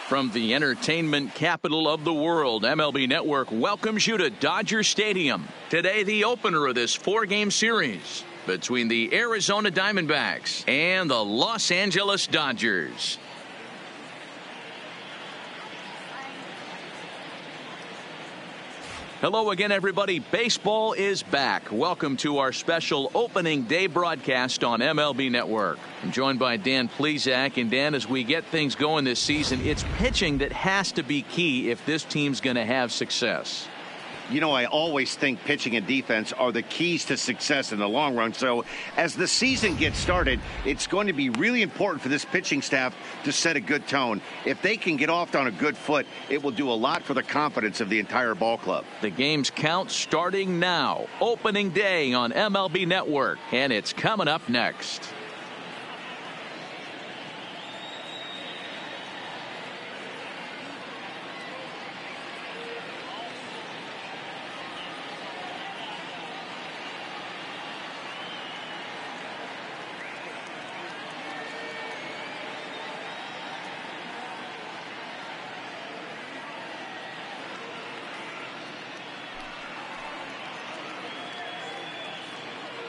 From the entertainment capital of the world, MLB Network welcomes you to Dodger Stadium. Today, the opener of this four-game series between the Arizona Diamondbacks and the Los Angeles Dodgers. Hello again, everybody. Baseball is back. Welcome to our special opening day broadcast on MLB Network. I'm joined by Dan Plesac. And Dan, as we get things going this season, it's pitching that has to be key if this team's going to have success. You know, I always think pitching and defense are the keys to success in the long run. So as the season gets started, it's going to be really important for this pitching staff to set a good tone. If they can get off on a good foot, it will do a lot for the confidence of the entire ball club. The game's count starting now. Opening day on MLB Network, and it's coming up next.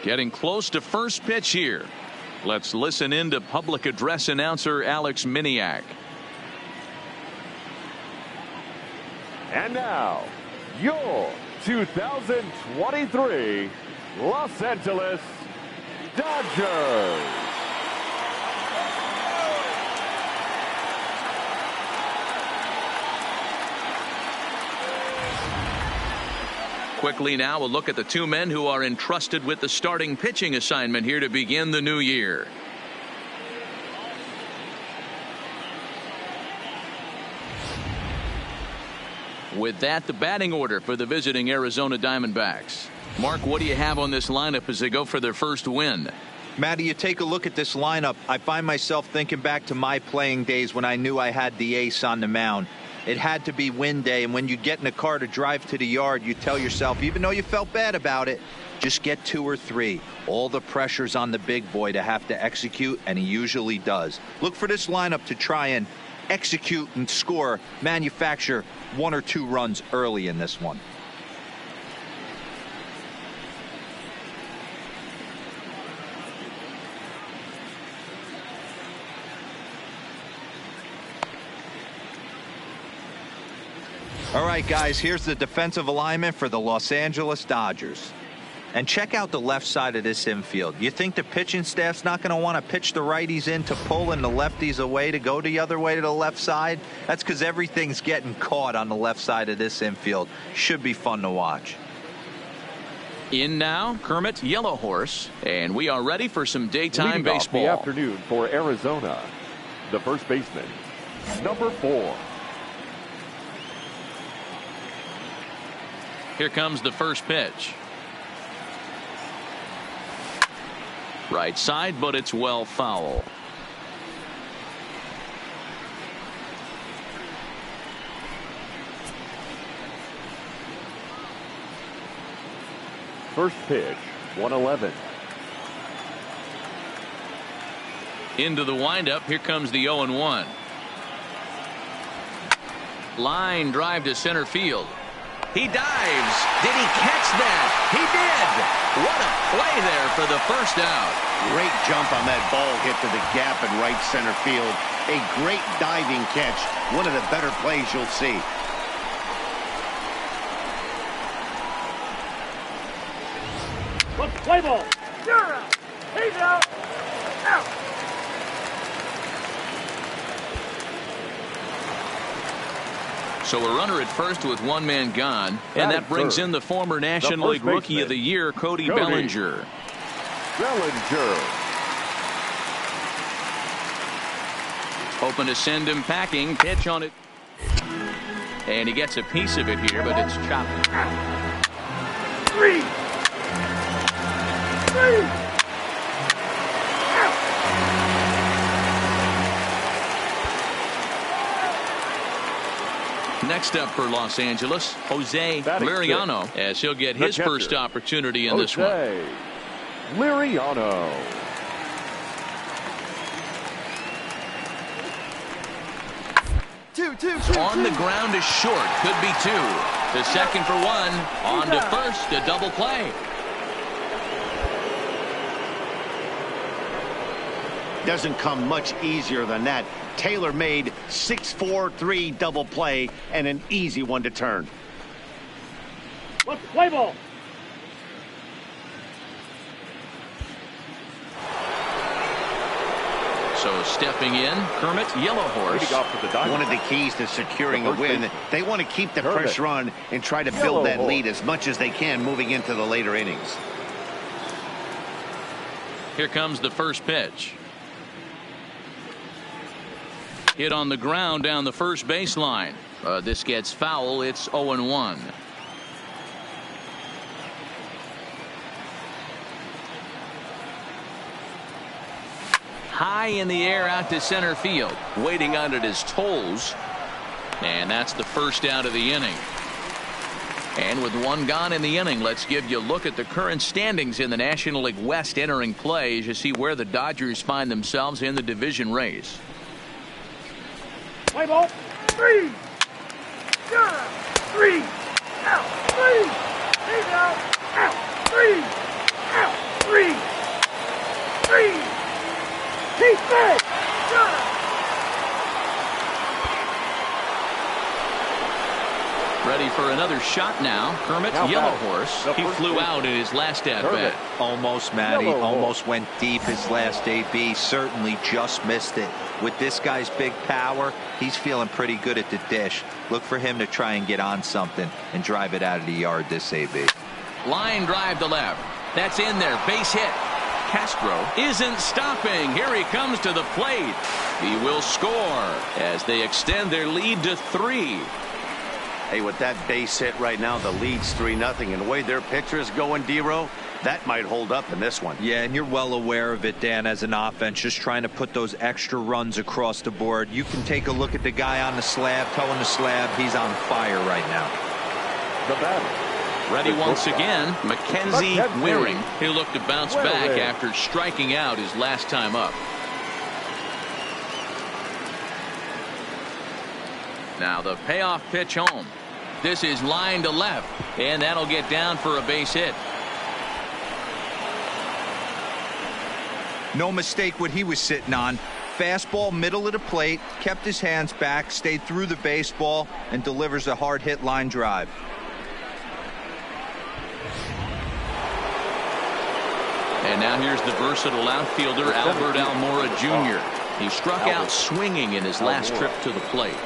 Getting close to first pitch here. Let's listen in to public address announcer Alex Miniak. And now, your 2023 Los Angeles Dodgers. Quickly now, a look at the two men who are entrusted with the starting pitching assignment here to begin the new year. With that, the batting order for the visiting Arizona Diamondbacks. Mark, what do you have on this lineup as they go for their first win? Matty, you take a look at this lineup. I find myself thinking back to my playing days when I knew I had the ace on the mound. It had to be win day, and when you get in a car to drive to the yard, you tell yourself, even though you felt bad about it, just get 2 or 3. All the pressure's on the big boy to have to execute, and he usually does. Look for this lineup to try and execute and score, manufacture 1 or 2 runs early in this one. All right, guys, here's the defensive alignment for the Los Angeles Dodgers. And check out the left side of this infield. You think the pitching staff's not going to want to pitch the righties in to pull and the lefties away to go the other way to the left side? That's because everything's getting caught on the left side of this infield. Should be fun to watch. In now, Kermit, Yellow Horse, and we are ready for some daytime baseball. Leading off the afternoon for Arizona, the first baseman, number 4. Here comes the first pitch. Right side, but it's well foul. First pitch, 111. Into the windup. Here comes the 0-1. Line drive to center field. He dives. Did he catch that? He did. What a play there for the first out. Great jump on that ball hit to the gap in right center field. A great diving catch. One of the better plays you'll see. Let's play ball. You're out. He's out. Out. So a runner at first with one man gone, and that brings in the former National League Rookie of the Year, Cody Bellinger. Hoping to send him packing. Pitch on it. And he gets a piece of it here, but it's chopped. 3. Next up for Los Angeles, Jose Liriano, as he'll get his first opportunity in this one. Liriano. On the ground is short. Could be 2. To second for 1. On to first. A double play. Doesn't come much easier than that. Taylor made 6-4-3 double play and an easy one to turn. Let's play ball. So stepping in, Kermit, Yellow Horse. One of the keys to securing a win, they want to keep the pressure on and try to build that lead as much as they can moving into the later innings. Here comes the first pitch. Hit on the ground down the first baseline. This gets foul. It's 0-1. High in the air out to center field. Waiting on it is Tolles. And that's the first out of the inning. And with one gone in the inning, let's give you a look at the current standings in the National League West entering play as you see where the Dodgers find themselves in the division race. Play ball. 3. 3. Out. 3. He's out. Out. 3. Out. 3. 3. He's back. Ready for another shot now. Kermit, Yellow Horse. He flew out in his last at-bat. Almost, Matty. Almost went deep his last AB. Certainly just missed it. With this guy's big power, he's feeling pretty good at the dish. Look for him to try and get on something and drive it out of the yard this AB. Line drive to left. That's in there. Base hit. Castro isn't stopping. Here he comes to the plate. He will score as they extend their lead to 3. Hey, with that base hit right now, the lead's 3-0. And the way their pitcher is going, D-Row, that might hold up in this one. Yeah, and you're well aware of it, Dan, as an offense, just trying to put those extra runs across the board. You can take a look at the guy on the slab, towing the slab. He's on fire right now. The batter. Ready once again, Mackenzie Wearing. He'll look to bounce back after striking out his last time up. Now the payoff pitch home. This is line to left, and that'll get down for a base hit. No mistake what he was sitting on. Fastball middle of the plate, kept his hands back, stayed through the baseball, and delivers a hard hit line drive. And now here's the versatile outfielder Albert Almora Jr. He struck out swinging in his last trip to the plate.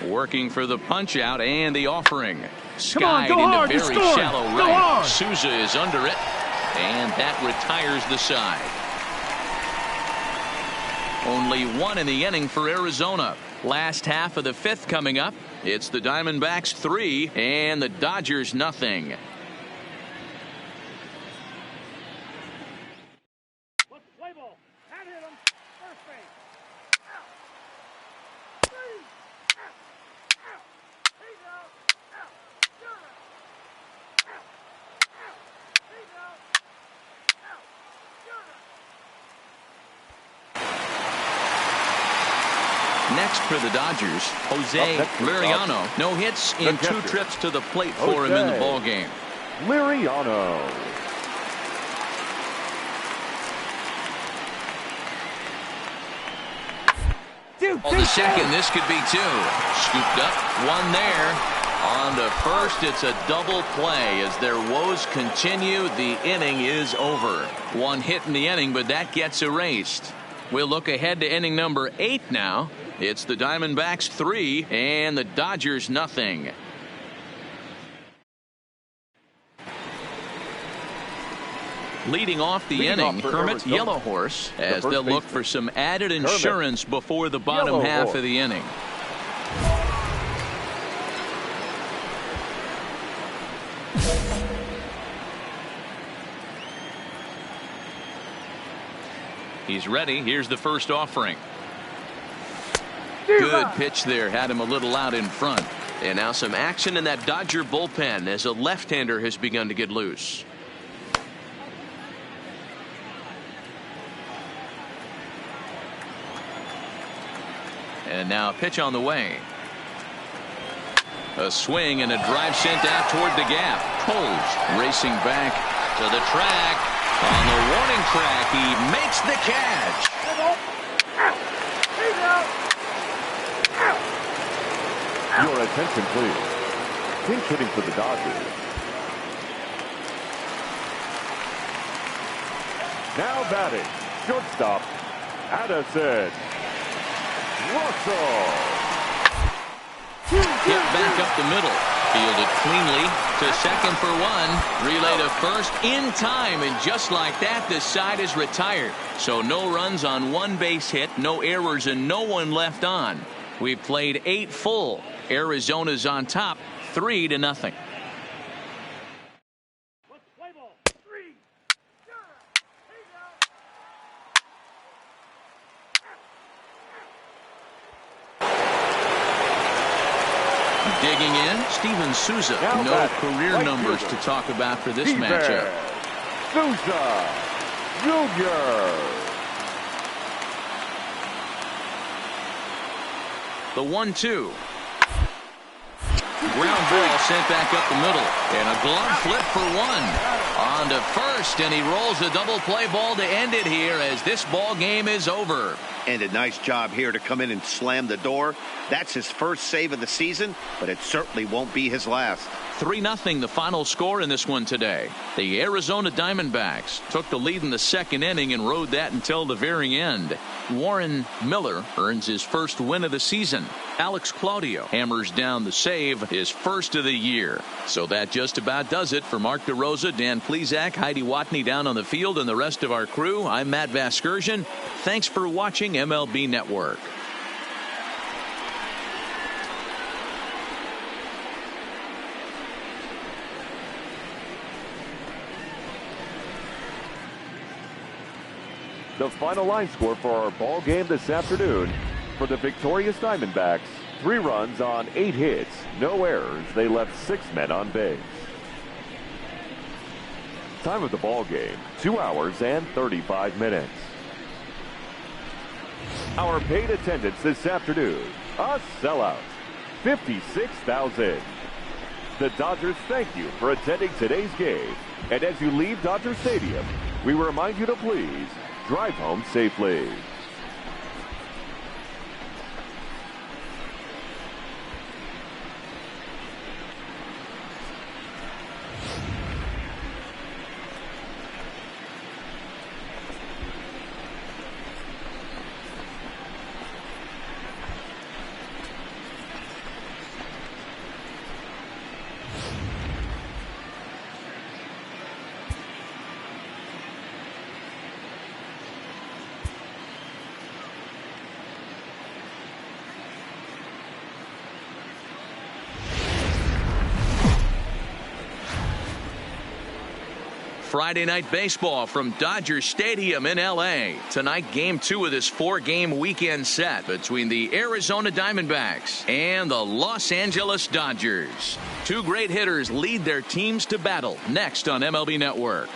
Working for the punch out and the offering. Skied into very shallow right. Souza is under it, and that retires the side. Only 1 in the inning for Arizona. Last half of the 5th coming up. It's the Diamondbacks 3 and the Dodgers nothing. Let's play ball. Out hit him. First base. Out. 3. Out. Out. He's out. Out. You're out. Out. Out. He's out. Out. You're out. Next for the Dodgers, Jose Liriano. No hits in 2 trips to the plate for him in the ballgame. Liriano. On the second, this could be 2. Scooped up, 1 there. On to first, it's a double play. As their woes continue, the inning is over. One hit in the inning, but that gets erased. We'll look ahead to inning number 8 now. It's the Diamondbacks 3 and the Dodgers nothing. Leading off the inning, Kermit, Yellow Horse, as they'll look for some added insurance before the bottom half of the inning. He's ready. Here's the first offering. Good pitch there. Had him a little out in front. And now some action in that Dodger bullpen as a left-hander has begun to get loose. And now a pitch on the way. A swing and a drive sent out toward the gap. Coles racing back to the track. On the warning track, he makes the catch. Your attention, please. Pinch hitting for the Dodgers. Now batting, shortstop, Addison. Russell. Hit back up the middle. Fielded cleanly to second for one. Relay to first in time, and just like that, the side is retired. So no runs on one base hit, no errors, and no one left on. We've played 8 full. Arizona's on top, 3-0. Digging in, Steven Souza. No career numbers to talk about for this matchup. Souza Jr. The 1-2. Ground ball sent back up the middle. And a glove flip for one. On to first, and he rolls a double play ball to end it here as this ball game is over. And a nice job here to come in and slam the door. That's his first save of the season, but it certainly won't be his last. 3-0 the final score in this one today. The Arizona Diamondbacks took the lead in the second inning and rode that until the very end. Warren Miller earns his first win of the season. Alex Claudio hammers down the save, his first of the year. So that just about does it for Mark DeRosa, Dan Plesac, Heidi Watney down on the field, and the rest of our crew. I'm Matt Vasgersian. Thanks for watching MLB Network. The final line score for our ball game this afternoon: for the victorious Diamondbacks, 3 runs on 8 hits, no errors. They left 6 men on base. Time of the ball game, 2 hours and 35 minutes. Our paid attendance this afternoon, a sellout, 56,000. The Dodgers thank you for attending today's game. And as you leave Dodger Stadium, we remind you to please drive home safely. Friday night baseball from Dodger Stadium in L.A. Tonight, game 2 of this 4-game weekend set between the Arizona Diamondbacks and the Los Angeles Dodgers. 2 great hitters lead their teams to battle next on MLB Network.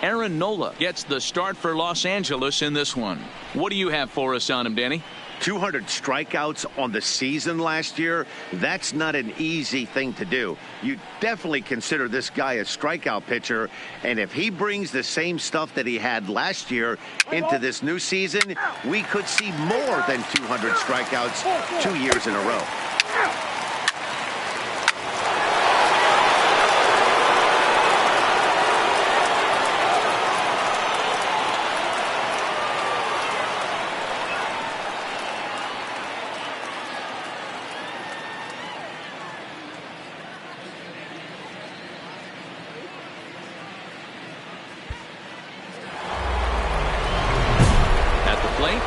Aaron Nola gets the start for Los Angeles in this one. What do you have for us on him, Danny? 200 strikeouts on the season last year, that's not an easy thing to do. You definitely consider this guy a strikeout pitcher, and if he brings the same stuff that he had last year into this new season, we could see more than 200 strikeouts 2 years in a row.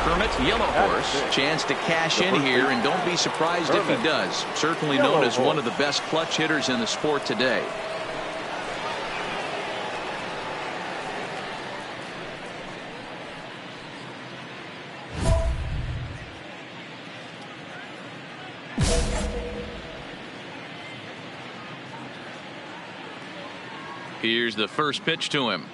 Kermit, Yellow Horse, chance to cash in here, and don't be surprised if he does. Certainly known as one of the best clutch hitters in the sport today. Here's the first pitch to him.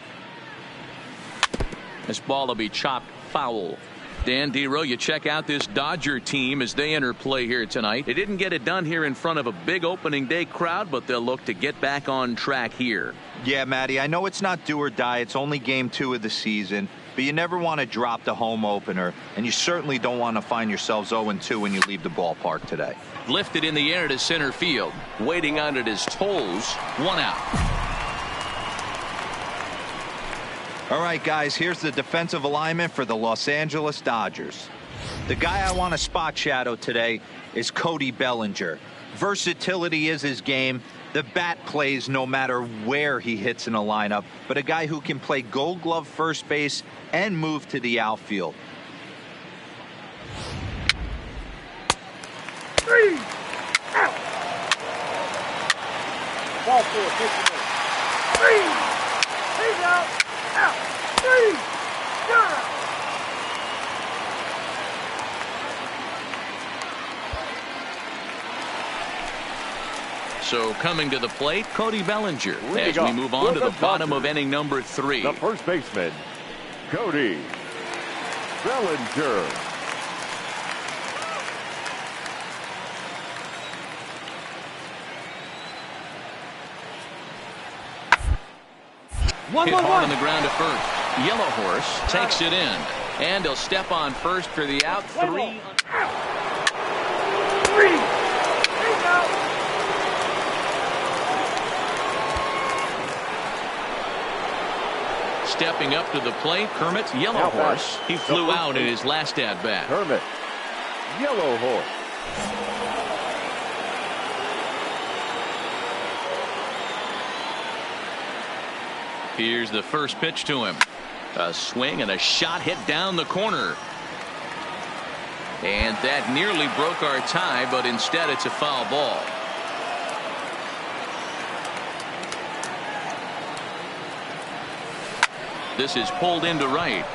This ball will be chopped foul. Dan Dero, you check out this Dodger team as they enter play here tonight. They didn't get it done here in front of a big opening day crowd, but they'll look to get back on track here. Yeah, Matty, I know it's not do or die. It's only game 2 of the season, but you never want to drop the home opener, and you certainly don't want to find yourselves 0-2 when you leave the ballpark today. Lifted in the air to center field. Waiting on it is Tolles. 1 out. All right, guys, here's the defensive alignment for the Los Angeles Dodgers. The guy I want to spot shadow today is Cody Bellinger. Versatility is his game. The bat plays no matter where he hits in a lineup, but a guy who can play Gold Glove first base and move to the outfield. 3 out. Ball 4, pitch 3. He's out. Out. 3. Down. So coming to the plate, Cody Bellinger, as we move on to the bottom of inning number 3. The first baseman, Cody Bellinger. 1-1-1. Hit hard on the ground at first. Yellow Horse takes it in, and he'll step on first for the out. 3. 3. He's out. Stepping up to the plate, Kermit, Yellow Horse. He flew out in his last at bat. Kermit, Yellow Horse. Here's the first pitch to him. A swing and a shot hit down the corner. And that nearly broke our tie, but instead it's a foul ball. This is pulled into right.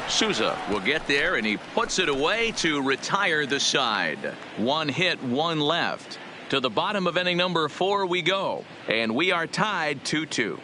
Souza will get there, and he puts it away to retire the side. 1 hit, 1 left. To the bottom of inning number 4 we go, and we are tied 2-2.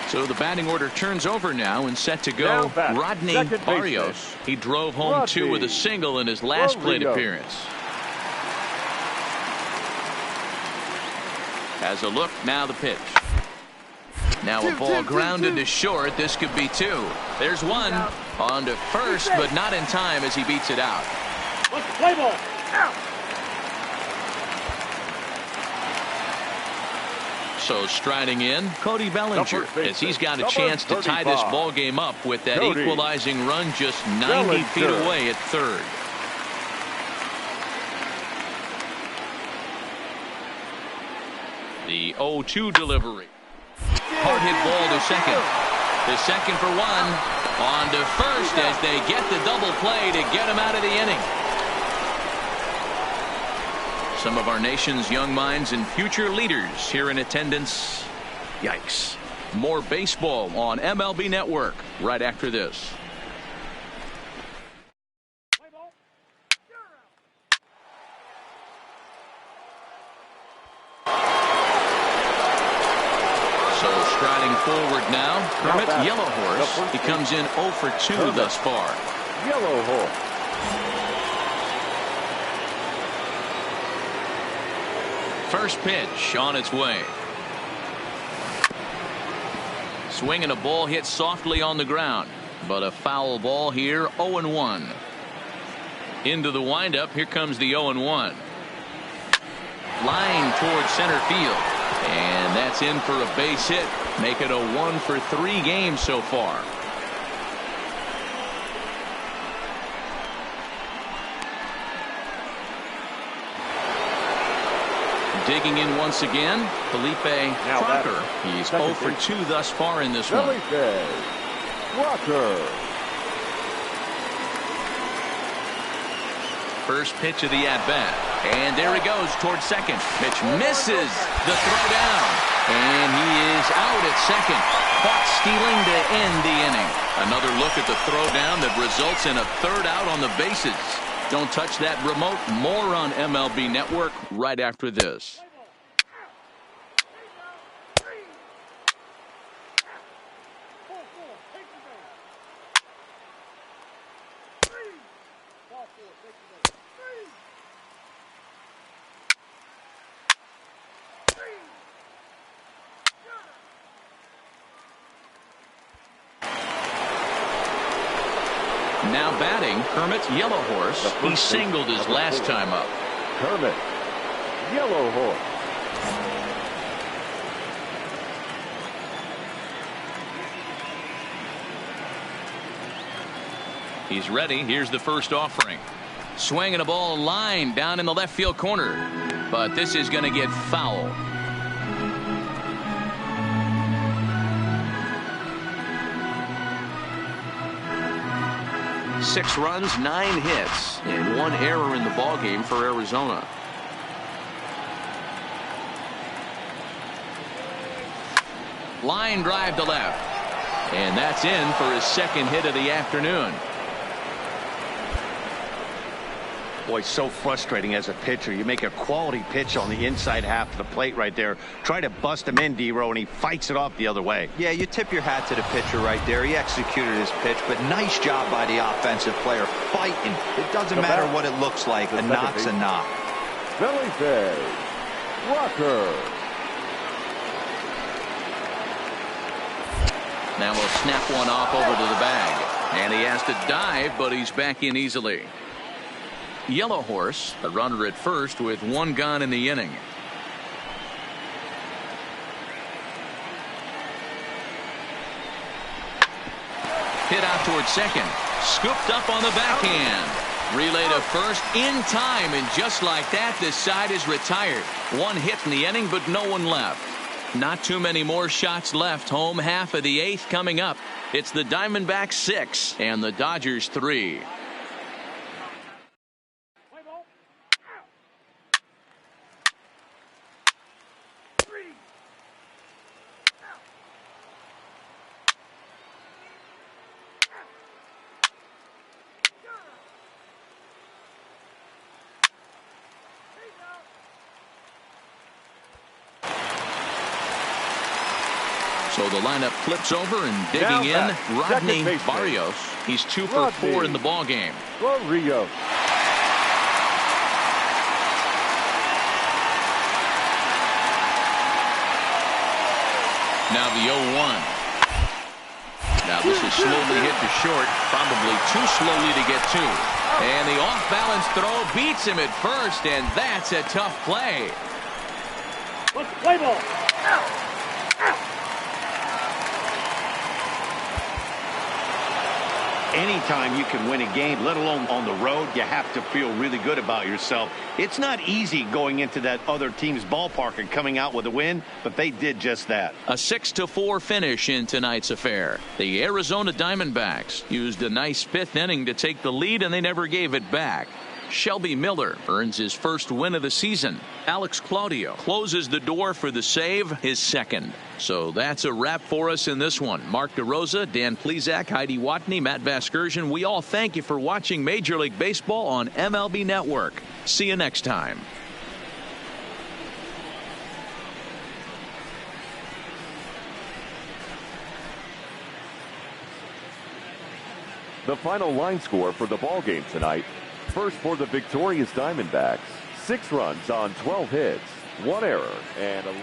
So the batting order turns over now and set to go. Rodney Barrios. He drove home 2 with a single in his last plate appearance. Has a look, now the pitch. Now a ball grounded to short. This could be 2. There's 1 on to first, but not in time as he beats it out. Play ball. Out. So striding in, Cody Bellinger, as he's got a chance to tie this ball game up with that equalizing run just 90 feet away at third. The 0-2 delivery. Hard hit ball to second. The second for 1. On to first as they get the double play to get him out of the inning. Some of our nation's young minds and future leaders here in attendance. Yikes. More baseball on MLB Network right after this. So striding forward now, Kermit Yellow Horse. He comes in 0 for 2 thus far. Yellow Horse. First pitch on its way. Swinging a ball hit softly on the ground, but a foul ball here. 0-1. Into the windup. Here comes the 0-1. Line towards center field, and that's in for a base hit. Make it a 1 for 3 game so far. Digging in once again, Felipe Crocker. He's 0 for 2 thus far in this one. Felipe Crocker. First pitch of the at-bat. And there he goes towards second. Pitch misses the throw down. And he is out at second. Caught stealing to end the inning. Another look at the throw down that results in a third out on the bases. Don't touch that remote. More on MLB Network right after this. Now batting, Kermit Yellow Horse. He singled his last time up. Kermit Yellow Horse. He's ready. Here's the first offering. Swinging a ball line down in the left field corner. But this is going to get foul. Six runs, 9 hits, and 1 error in the ballgame for Arizona. Line drive to left. And that's in for his second hit of the afternoon. Boy, so frustrating as a pitcher. You make a quality pitch on the inside half of the plate right there. Try to bust him in, D-Row, and he fights it off the other way. Yeah, you tip your hat to the pitcher right there. He executed his pitch, but nice job by the offensive player fighting. It doesn't matter what it looks like. A knock's a knock. Felipe Crocker. Now we'll snap one off over to the bag. And he has to dive, but he's back in easily. Yellow Horse, a runner at first with 1 gone in the inning. Hit out towards second. Scooped up on the backhand. Relay to first in time, and just like that, this side is retired. 1 hit in the inning, but no one left. Not too many more shots left. Home half of the 8th coming up. It's the Diamondbacks 6 and the Dodgers 3. So the lineup flips over, and digging in, Rodney Barrios. He's 2 for 4 in the ball game. Barrios. Now the 0-1. Now this is slowly hit to short, probably too slowly to get to. And the off-balance throw beats him at first, and that's a tough play. Let's play ball. Anytime you can win a game, let alone on the road, you have to feel really good about yourself. It's not easy going into that other team's ballpark and coming out with a win, but they did just that. A 6-4 finish in tonight's affair. The Arizona Diamondbacks used a nice 5th inning to take the lead, and they never gave it back. Shelby Miller earns his first win of the season. Alex Claudio closes the door for the save, his second. So that's a wrap for us in this one. Mark DeRosa, Dan Plesac, Heidi Watney, Matt Vasgersian. We all thank you for watching Major League Baseball on MLB Network. See you next time. The final line score for the ball game tonight. First for the victorious Diamondbacks, 6 runs on 12 hits, 1 error, and 11.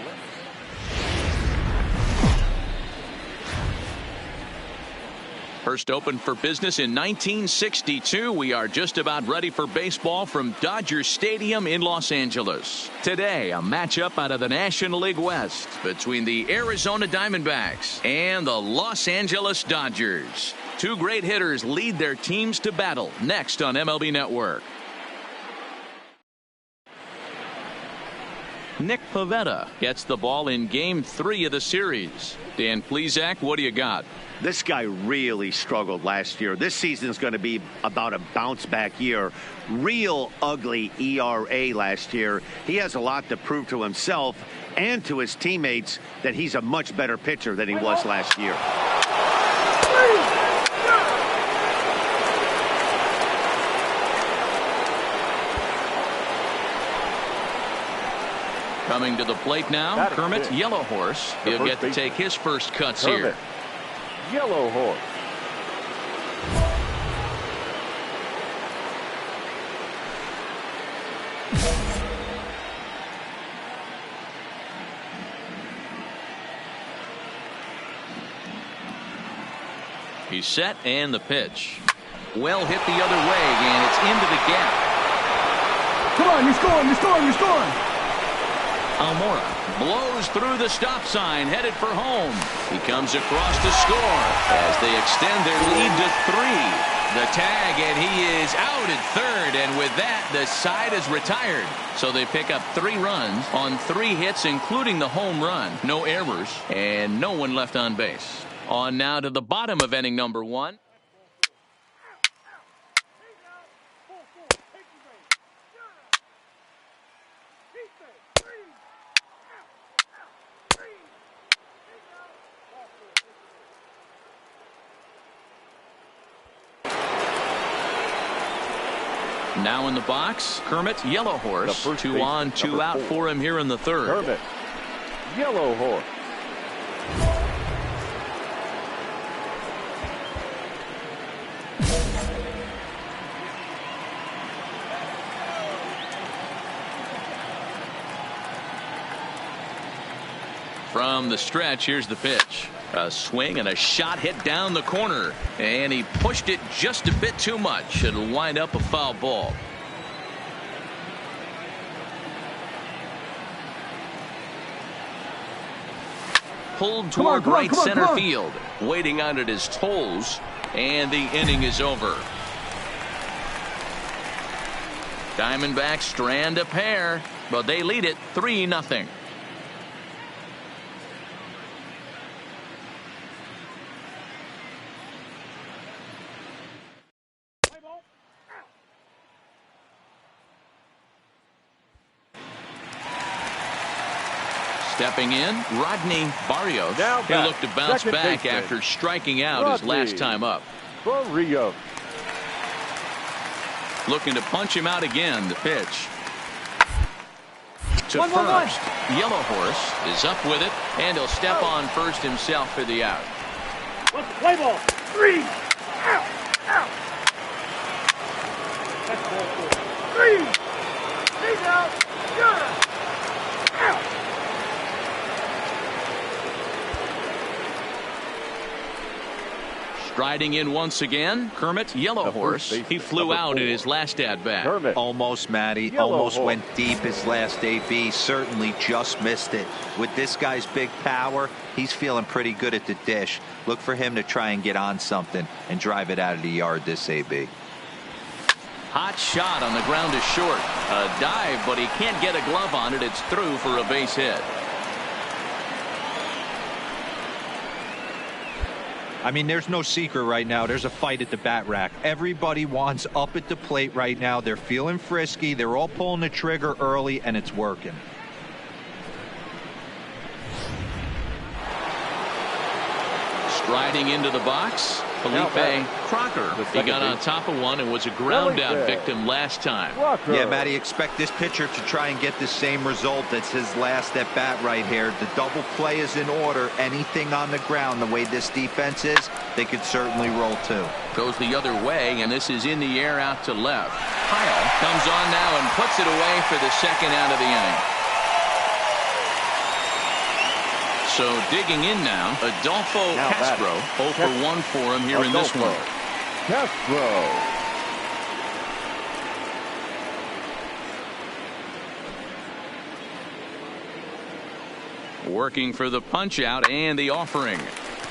First opened for business in 1962. We are just about ready for baseball from Dodger Stadium in Los Angeles. Today, a matchup out of the National League West between the Arizona Diamondbacks and the Los Angeles Dodgers. Two great hitters lead their teams to battle next on MLB Network. Nick Pivetta gets the ball in Game 3 of the series. Dan Plesac, what do you got? This guy really struggled last year. This season is going to be about a bounce-back year. Real ugly ERA last year. He has a lot to prove to himself and to his teammates that he's a much better pitcher than he was last year. Coming to the plate now, Kermit Yellowhorse. He'll get to take his first cuts here. Yellowhorse. He's set and the pitch. Well hit the other way and it's into the gap. Come on, you're scoring, you're scoring, you're scoring. Almora blows through the stop sign, headed for home. He comes across to score as they extend their lead to 3. The tag, and he is out at third, and with that, the side is retired. So they pick up 3 runs on 3 hits, including the home run. No errors, and no one left on base. On now to the bottom of inning number 1. Now in the box, Kermit Yellowhorse. 2 on, 2 out for him here in the 3rd. Kermit Yellowhorse. From the stretch, here's the pitch. A swing and a shot hit down the corner, and he pushed it just a bit too much. It'll wind up a foul ball. Pulled toward right center field, waiting on it his toes, and the inning is over. Diamondbacks strand a pair, but they lead it 3-0. Stepping in, Rodney Barrios. He'll look to bounce back after striking out his last time up. Barrios. Looking to punch him out again. The pitch. To first. Yellowhorse is up with it, and he'll step on first himself for the out. Play ball. 3. Out. Out. That's ball 4. 3. He's out. Good. Out. Striding in once again, Kermit Yellowhorse. He flew out in his last at-bat. Almost, Matty. Almost went deep his last AB. Certainly just missed it. With this guy's big power, he's feeling pretty good at the dish. Look for him to try and get on something and drive it out of the yard this AB. Hot shot on the ground is short. A dive, but he can't get a glove on it. It's through for a base hit. I mean, there's no secret right now. There's a fight at the bat rack. Everybody wants up at the plate right now. They're feeling frisky. They're all pulling the trigger early, and it's working. Striding into the box, Felipe Crocker. He got on top of one and was a ground out victim last time. Yeah, Matty, expect this pitcher to try and get the same result as his last at bat right here. The double play is in order. Anything on the ground, the way this defense is, they could certainly roll too. Goes the other way, and this is in the air out to left. Kyle comes on now and puts it away for the second out of the inning. So digging in now, Adolfo Castro, 0 for 1 for him here in this one. Castro. Working for the punch out and the offering.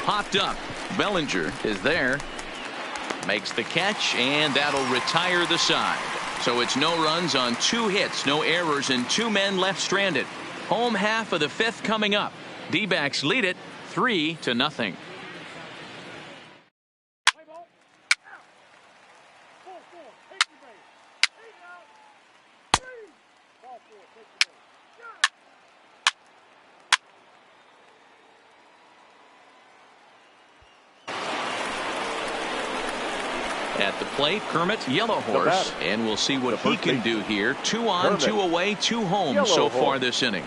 Popped up. Bellinger is there. Makes the catch, and that'll retire the side. So it's no runs on 2 hits, no errors, and 2 men left stranded. Home half of the 5th coming up. D-backs lead it 3-0. Play ball. Out. Ball 4. Take your base. Take out. 3. Ball 4. Take your base. Got it. At the plate, Kermit, Yellow Horse, and we'll see what he can do here. 2 on, 2 away, 2 home so far this inning.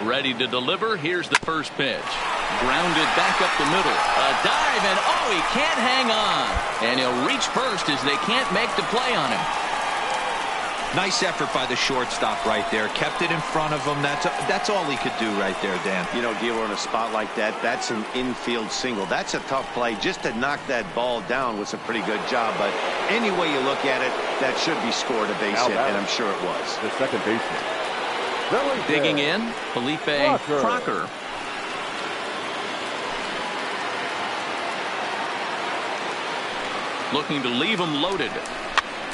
Ready to deliver. Here's the first pitch. Grounded back up the middle. A dive, and oh, he can't hang on. And he'll reach first as they can't make the play on him. Nice effort by the shortstop right there. Kept it in front of him. That's all he could do right there, Dan. You know, Gilo, in a spot like that, that's an infield single. That's a tough play. Just to knock that ball down was a pretty good job. But any way you look at it, that should be scored a base hit, and I'm sure it was. The second baseman. Digging in, Felipe Crocker. Looking to leave him loaded.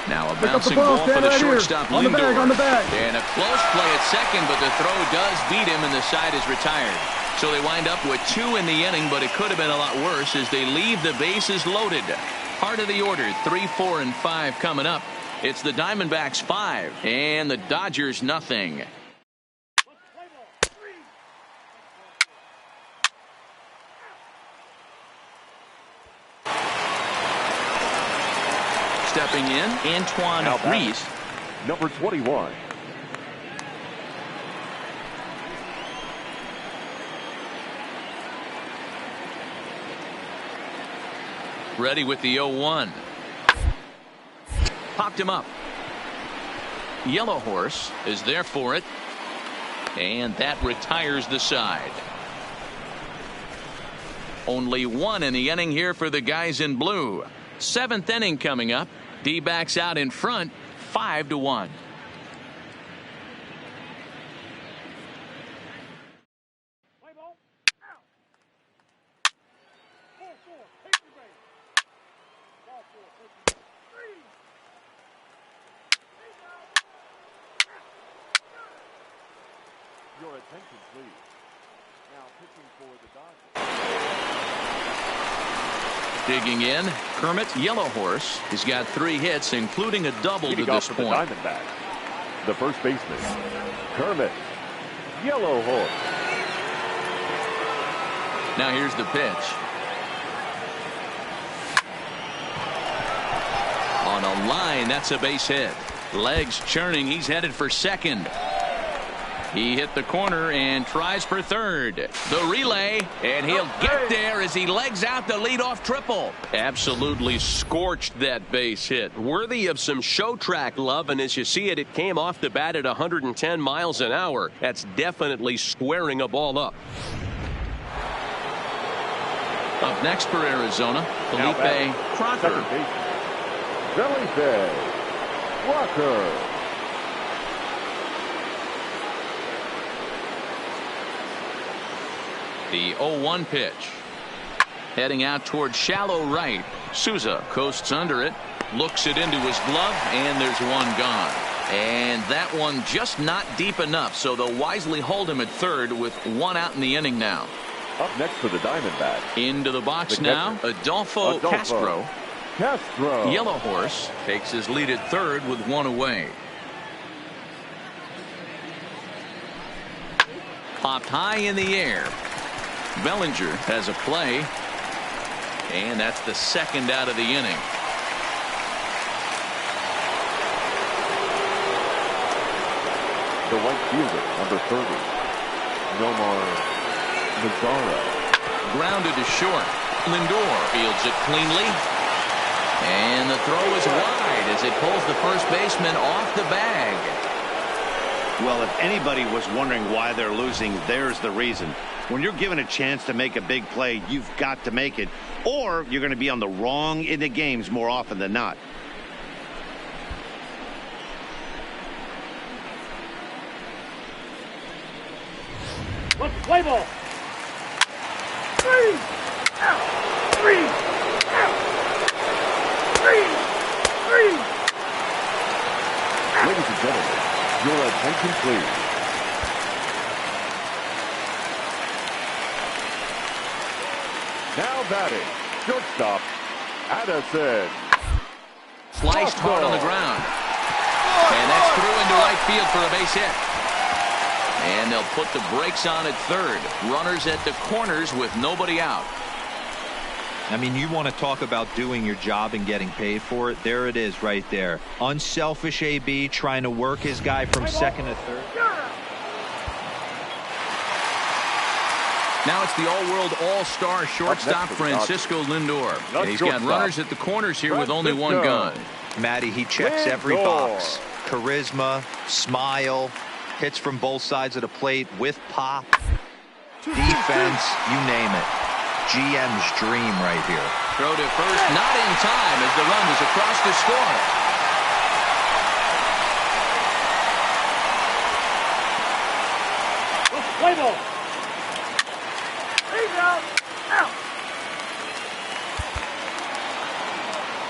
Now a bouncing ball for the shortstop Lindor. And a close play at second, but the throw does beat him, and the side is retired. So they wind up with 2 in the inning, but it could have been a lot worse as they leave the bases loaded. Part of the order, 3, 4, and 5 coming up. It's the Diamondbacks 5 and the Dodgers nothing. Stepping in, Antoine Reese. Number 21. Ready with the 0-1. Popped him up. Yellow Horse is there for it. And that retires the side. Only 1 in the inning here for the guys in blue. 7th inning coming up. D-backs out in front, 5-1. Play ball. Out. Ball 4. Take your base. Ball 4. Take your base. 3. Take out. Your attention, please. Now pitching for the Dodgers. Digging in, Kermit, Yellow Horse. He's got 3 hits, including a double to this point. The Diamondbacks. The first baseman, Kermit, Yellow Horse. Now here's the pitch. On a line, that's a base hit. Legs churning, he's headed for second. He hit the corner and tries for third. The relay, and he'll get there as he legs out the leadoff triple. Absolutely scorched that base hit. Worthy of some show track love, and as you see it, it came off the bat at 110 miles an hour. That's definitely squaring a ball up. Up next for Arizona, Felipe Crocker. Felipe Crocker. The 0-1 pitch. Heading out toward shallow right. Souza coasts under it. Looks it into his glove, and there's one gone. And that one just not deep enough, so they'll wisely hold him at third with one out in the inning now. Up next for the Diamondbacks. Into the box now, Adolfo Castro. Yellow Horse takes his lead at third with one away. Popped high in the air. Bellinger has a play. And that's the second out of the inning. The right fielder, number 30, Nomar Mazara. Grounded to short. Lindor fields it cleanly. And the throw is wide as it pulls the first baseman off the bag. Well, if anybody was wondering why they're losing, there's the reason. When you're given a chance to make a big play, you've got to make it, or you're going to be on the wrong end of games more often than not. Let's play ball. 3 out. 3 out. 3. Ladies and gentlemen, your attention please. Now batting, shortstop, Addison. Sliced hard on the ground. And that's through into right field for a base hit. And they'll put the brakes on at third. Runners at the corners with nobody out. I mean, you want to talk about doing your job and getting paid for it. There it is right there. Unselfish AB trying to work his guy from second to third. Now it's the all-world all-star shortstop Francisco Lindor. And he's got runners at the corners here with only one gun. Matty, he checks every box. Charisma, smile, hits from both sides of the plate with pop, defense, you name it. GM's dream right here. Throw to first, not in time as the run is across to score. Let's play ball. 3 out. Out.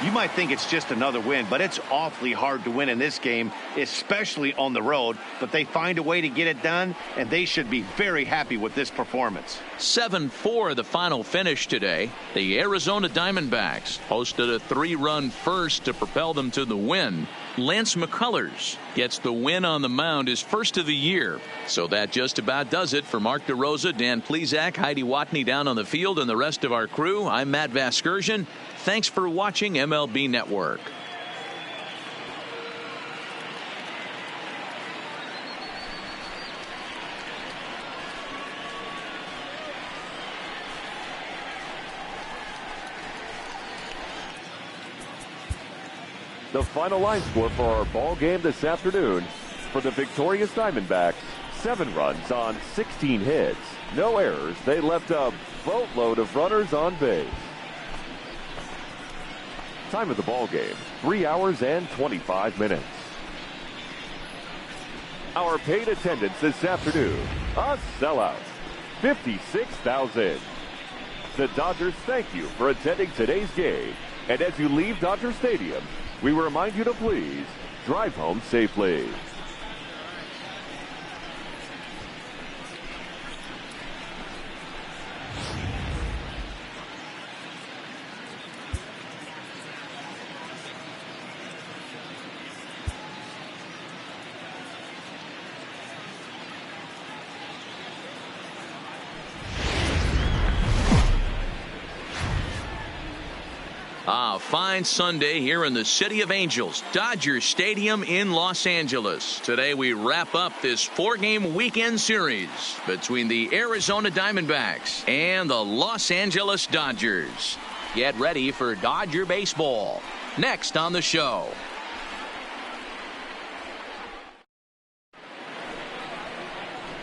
You might think it's just another win, but it's awfully hard to win in this game, especially on the road. But they find a way to get it done, and they should be very happy with this performance. 7-4 the final finish today. The Arizona Diamondbacks posted a 3-run first to propel them to the win. Lance McCullers gets the win on the mound, his first of the year. So that just about does it for Mark DeRosa, Dan Plesac, Heidi Watney down on the field, and the rest of our crew. I'm Matt Vasgersian. Thanks for watching MLB Network. The final line score for our ball game this afternoon for the victorious Diamondbacks: 7 runs on 16 hits, no errors. They left a boatload of runners on base. Time of the ball game: 3 hours and 25 minutes. Our paid attendance this afternoon: a sellout, 56,000. The Dodgers thank you for attending today's game, and as you leave Dodger Stadium, we remind you to please drive home safely. A fine Sunday here in the City of Angels, Dodger Stadium in Los Angeles. Today we wrap up this 4-game weekend series between the Arizona Diamondbacks and the Los Angeles Dodgers. Get ready for Dodger baseball next on the show.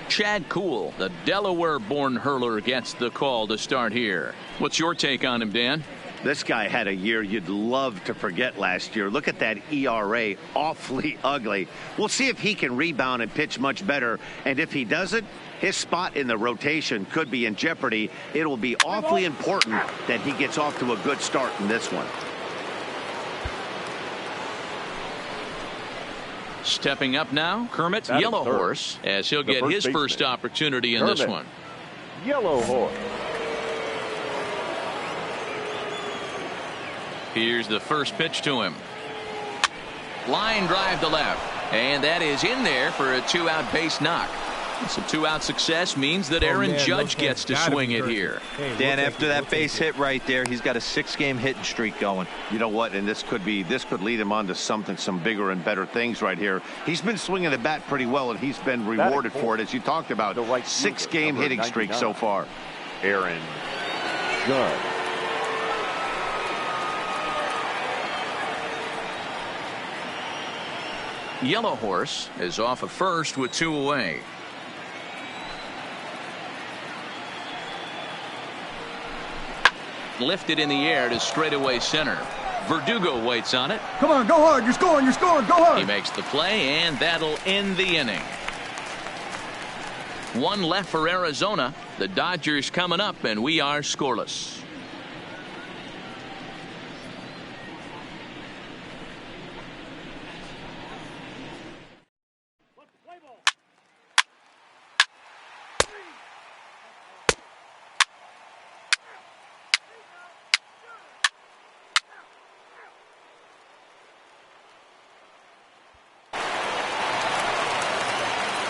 Chad Kuhl, the Delaware-born hurler, gets the call to start here. What's your take on him, Dan? This guy had a year you'd love to forget last year. Look at that ERA, awfully ugly. We'll see if he can rebound and pitch much better. And if he doesn't, his spot in the rotation could be in jeopardy. It will be awfully important that he gets off to a good start in this one. Stepping up now, Kermit Batting Yellow third. Horse, as he'll The get first his baseman, first opportunity in this Kermit. one. Yellow Horse. Here's the first pitch to him. Line drive to left, and that is in there for a 2-out base knock. Some 2-out success means that Aaron Judge gets to swing it here. Dan, after that base hit right there, he's got a 6-game hitting streak going. You know what? And this could lead him on to some bigger and better things right here. He's been swinging the bat pretty well, and he's been rewarded for it, as you talked about. The right 6-game hitting streak so far. Aaron Judge. Yellow Horse is off of first with 2 away. Lifted in the air to straightaway center. Verdugo waits on it. Come on, go hard. You're scoring, go hard. He makes the play, and that'll end the inning. 1 left for Arizona. The Dodgers coming up, and we are scoreless.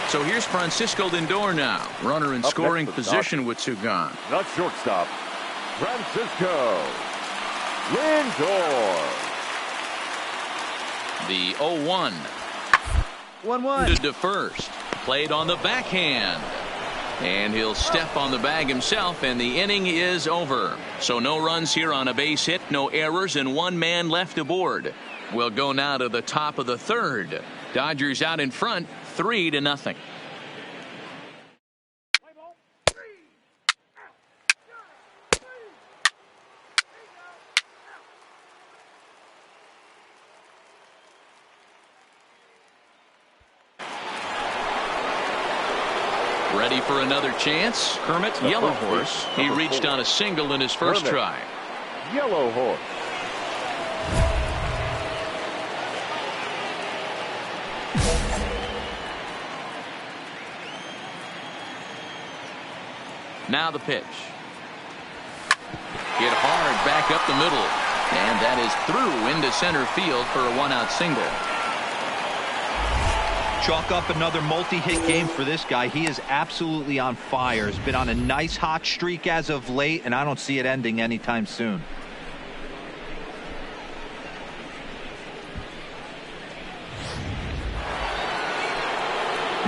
So here's Francisco Lindor now. Runner in Up scoring next for the position with 2 gone. The shortstop, Francisco Lindor. The 0-1. 1-1. To first. Played on the backhand. And he'll step on the bag himself, and the inning is over. So no runs here on a base hit, no errors, and 1 man left aboard. We'll go now to the top of the 3rd. Dodgers out in front, 3-0. Ready for another chance? Kermit Yellow Horse. He reached on a single in his first Kermit. try. Yellow Horse. Now the pitch. Hit hard back up the middle. And that is through into center field for a 1-out single. Chalk up another multi-hit game for this guy. He is absolutely on fire. He's been on a nice hot streak as of late, and I don't see it ending anytime soon.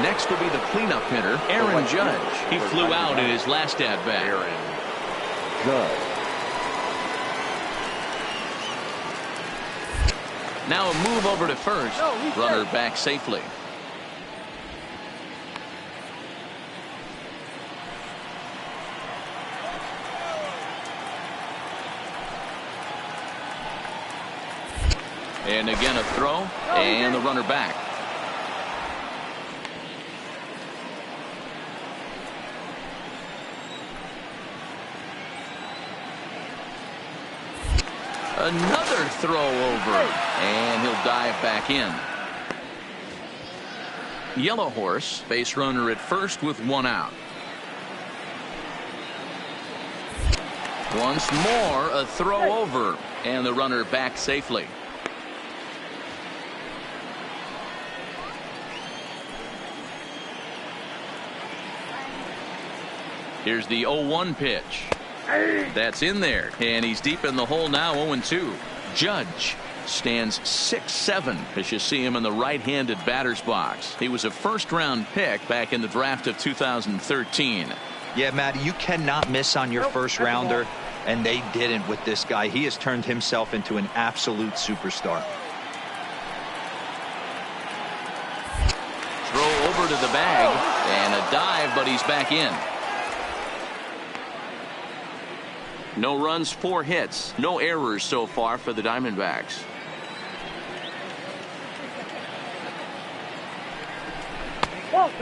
Next will be the cleanup hitter, Aaron Judge. He flew out in his last at-bat. Aaron Judge. Now a move over to first. Runner back safely. And again a throw, and the runner back. Another throw over, and he'll dive back in. Yellow Horse, base runner at first with 1 out. Once more, a throw over, and the runner back safely. Here's the 0-1 pitch. That's in there, and he's deep in the hole now. 0-2. Judge stands 6'7" as you see him in the right-handed batter's box. He was a first-round pick back in the draft of 2013. Yeah, Matty, you cannot miss on your first rounder, and they didn't with this guy. He has turned himself into an absolute superstar. Throw over to the bag, and a dive, but he's back in. No runs, 4 hits, no errors so far for the Diamondbacks.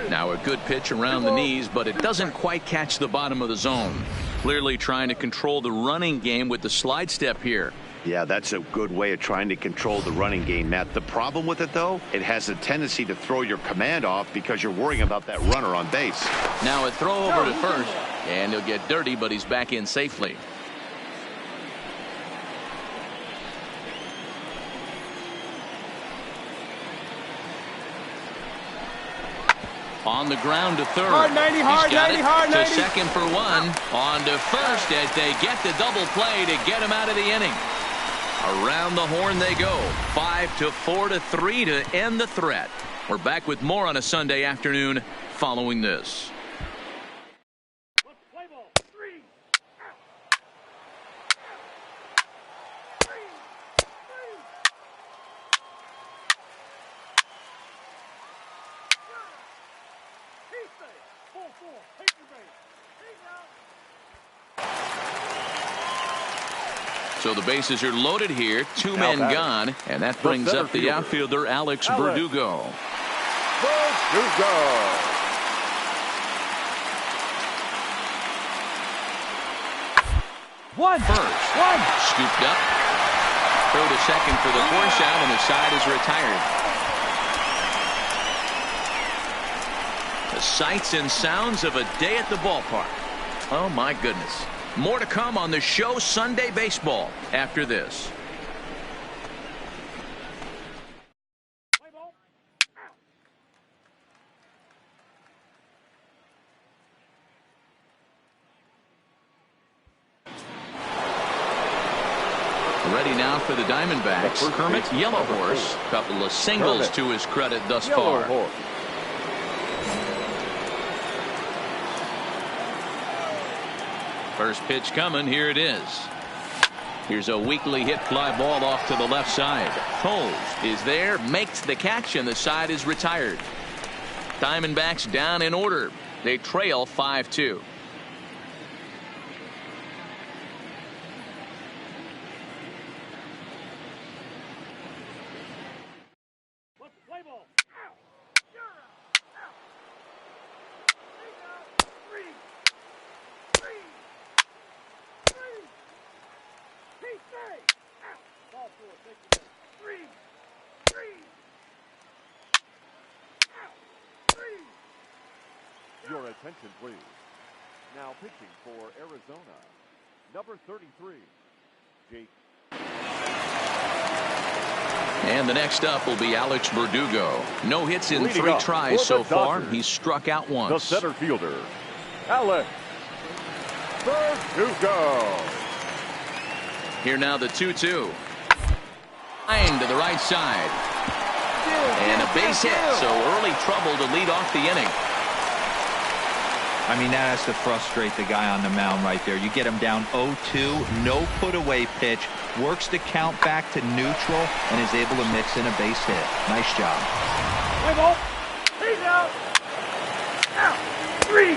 Now a good pitch around the knees, but it doesn't quite catch the bottom of the zone. Clearly trying to control the running game with the slide step here. Yeah, that's a good way of trying to control the running game, Matt. The problem with it, though, it has a tendency to throw your command off because you're worrying about that runner on base. Now a throw over to first, and he'll get dirty, but he's back in safely. On the ground to third. Hard 90, hard 90, hard 90. To second for one. On to first as they get the double play to get him out of the inning. Around the horn they go. 5-4-3 to end the threat. We're back with more on a Sunday afternoon following this. Let's play ball. 3. So the bases are loaded here. 2 men gone. And that brings up the outfielder, Alex Verdugo. First. Scooped up. Throw to second for the force out, and the side is retired. The sights and sounds of a day at the ballpark. Oh, my goodness. More to come on the show Sunday Baseball after this. Ready now for the Diamondbacks. Kermit, Yellow Horse. Couple of singles to his credit thus far. First pitch coming. Here it is. Here's a weakly hit fly ball off to the left side. Toles is there, makes the catch, and the side is retired. Diamondbacks down in order. They trail 5-2. Your attention, please. Now pitching for Arizona, number 33, Jake. And the next up will be Alex Verdugo. No hits in 3 tries so far. He's struck out once. The center fielder, Alex Verdugo. Here now the 2-2. Line to the right side. And a base hit, so early trouble to lead off the inning. I mean, that has to frustrate the guy on the mound right there. You get him down 0-2, no put-away pitch, works the count back to neutral, and is able to mix in a base hit. Nice job. Play ball. He's out. Out. 3.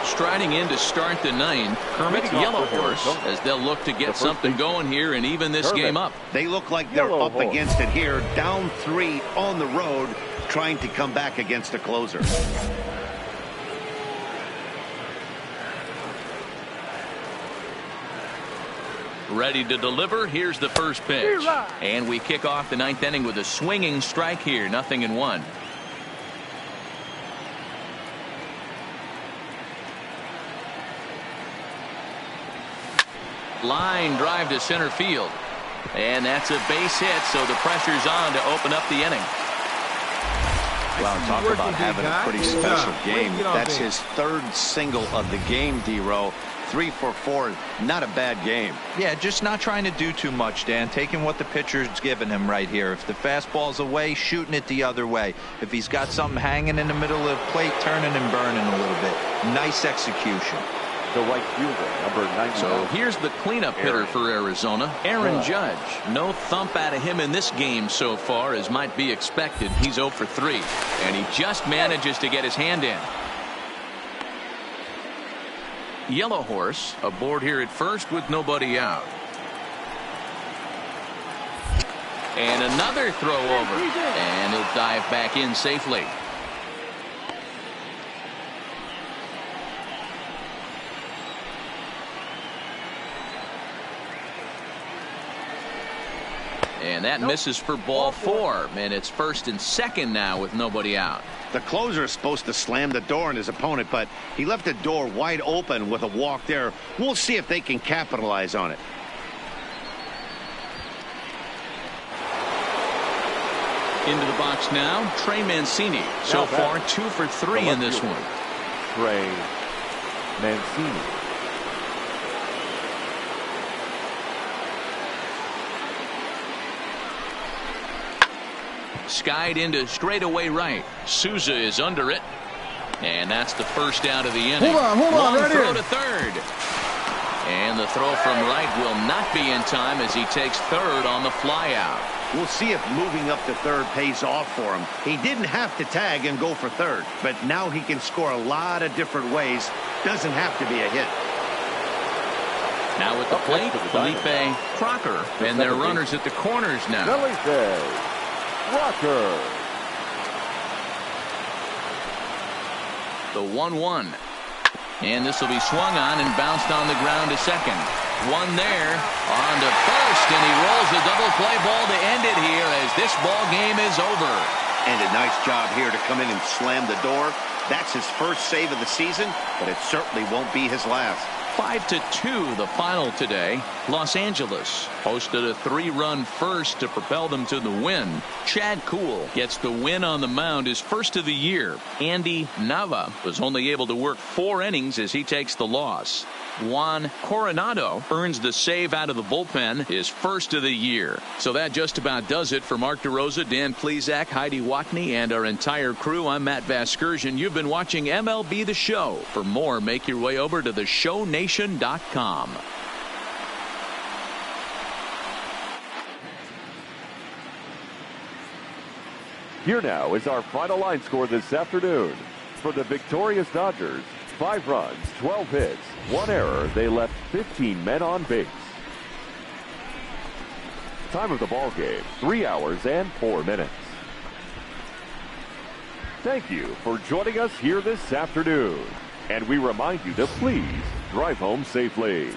Striding in to start the 9th, Kermit, Yellow Horse, as they'll look to get something going here and even this game up. They look like they're up against it here, down 3 on the road, trying to come back against a closer. Ready to deliver. Here's the first pitch. And we kick off the 9th inning with a swinging strike here, 0-1. Line drive to center field. And that's a base hit, so the pressure's on to open up the inning. Well, talk about having a pretty special game. That's his 3rd single of the game, D-Row. 3 for 4, not a bad game. Yeah, just not trying to do too much, Dan. Taking what the pitcher's giving him right here. If the fastball's away, shooting it the other way. If he's got something hanging in the middle of the plate, turning and burning a little bit. Nice execution. The right fielder, number 99. So here's the cleanup hitter for Arizona, Aaron Judge. No thump out of him in this game so far, as might be expected. He's 0 for 3, and he just manages to get his hand in. Yellow Horse aboard here at first with nobody out. And another throw over, and he'll dive back in safely. And that misses for ball 4. And it's 1st and 2nd now with nobody out. The closer is supposed to slam the door on his opponent, but he left the door wide open with a walk there. We'll see if they can capitalize on it. Into the box now, Trey Mancini. So far, 2 for 3 in this one. Trey Mancini. Skied into straightaway right. Souza is under it. And that's the first out of the inning. Hold on, Long right throw here. to third. And the throw from right will not be in time as he takes third on the fly out. We'll see if moving up to third pays off for him. He didn't have to tag and go for third, but now he can score a lot of different ways. Doesn't have to be a hit. Now at the plate, Felipe Crocker. And their runners at the corners now. Felipe Crocker. The 1-1. And this will be swung on and bounced on the ground to second. One there on to first, and he rolls the double play ball to end it here as this ball game is over. And a nice job here to come in and slam the door. That's his first save of the season, but it certainly won't be his last. 5-2 the final today. Los Angeles posted a 3-run first to propel them to the win. Chad Kuhl gets the win on the mound, his first of the year. Andy Nava was only able to work 4 innings as he takes the loss. Juan Coronado earns the save out of the bullpen, his first of the year. So that just about does it for Mark DeRosa, Dan Plesac, Heidi Watney, and our entire crew. I'm Matt Vasgersian. You've been watching MLB The Show. For more, make your way over to theshownation.com. Here now is our final line score this afternoon. For the victorious Dodgers, 5 runs, 12 hits, 1 error. They left 15 men on base. Time of the ball game, 3 hours and 4 minutes. Thank you for joining us here this afternoon. And we remind you to please drive home safely.